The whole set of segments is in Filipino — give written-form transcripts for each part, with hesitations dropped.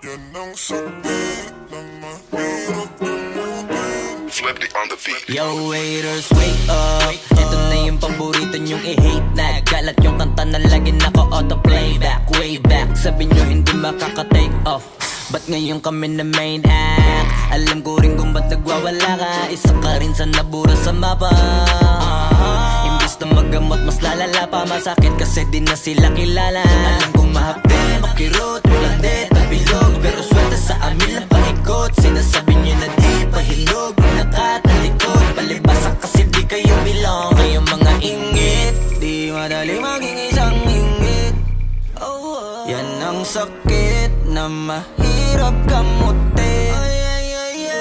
Yan ang sakit ng mahirap gamutin. Flippy on the beat. Yo haters, wake up. Ito na yung paborito nyong i-hate na galat yung kanta na lagi naka-auto-playback. Way back, sabi nyo hindi makaka-take off. Ba't ngayon kami na main act? Alam ko rin kung ba't nagwawala ka. Isa ka rin sa nabura sa mapa. Imbis na magamot, mas lalala pa. Masakit kasi di na sila kilala. Alam kong mahapde, makirot, walang det at bilog. Pero swerte sa amin lang paikot. Sinasabi nyo na di pahilog. Nakatalikod, palibasan kasi di kayo belong. Kayong mga ingit, di madali maging isang ingit. Yan ang sakit na mahirap gamutin.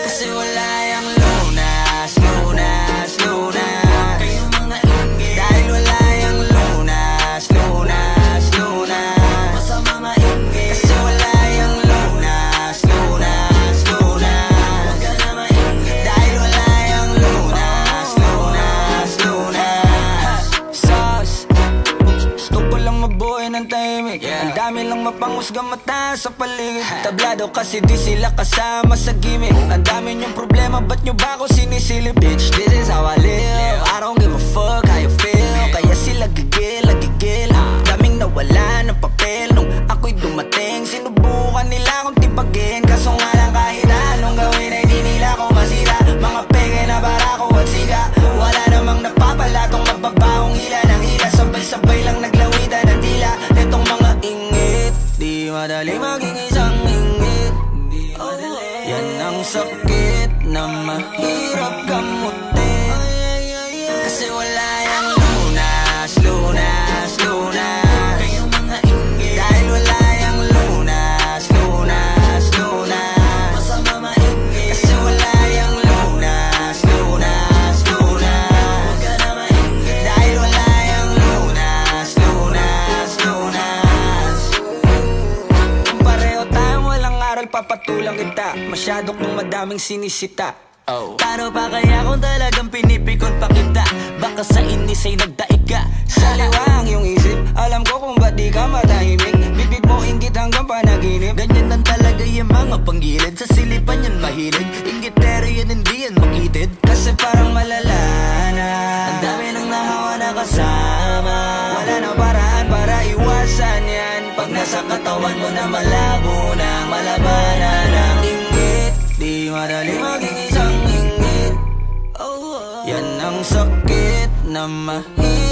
Kasi wala yung lunas, lunas, lunas. Kayong mga ingit, dahil wala yung lunas, lunas, lunas. Masama maingit, kasi wala yung lunas, lunas, lunas. Huwag ka na maingit, dahil wala yung lunas, lunas, lunas. Sus, gusto ko lang mabuhay ng tahimik. Ang dami lang mapanghusga mata sa paligid. Tablado kasi di sila kasama sa gimmick. Ang dami niyong problema, ba't nyo ba ako sinisilip? Bitch, this is how I live. I don't give a fuck how you feel. Kaya sila gigil, gigil. Daming nawala ng papel nung ako'y dumating. Sinubukan nila akong tipagin, kaso nga lang kahit anong gawin ay di nila ako masira. Mga peke na barako at siga. Wala namang napapala tong mababahong hila ng hila. Sabay-sabay lang naglawitan ng dila. Itong mga ingit, di madali maging isang ingit. Yan ang sakit na mahirap gamutin. Kasi wala yung lunas, lunas, lunas. Kayong mga ingit, dahil wala yung lunas, lunas, lunas. Masama maingit, kasi wala yung lunas, lunas, lunas. Huwag ka na maingit, dahil wala yung lunas, lunas, lunas. Kung pareho tayong walang aral, papatulang kita. Masyado kong madaming sinisita. Paano pa kaya kung talagang pinipikon pa kita? Baka sa inis ay nagdaig ka. Saliwa ang iyong isip, alam ko kung ba't di ka matahimik. Bibig mo inggit hanggang panaginip. Ganyan lang talaga yung mga panggilid. Sa silipan yan mahilig. Inggitero yan, hindi yan makitid. Kasi parang malala na ang dami nang nahawa na kasama. Wala na paraan para iwasan yan. Pag nasa katawan mo na malabo na malabanan ang inggit, di madali maging isang ingit. Yan ang sakit na mahirap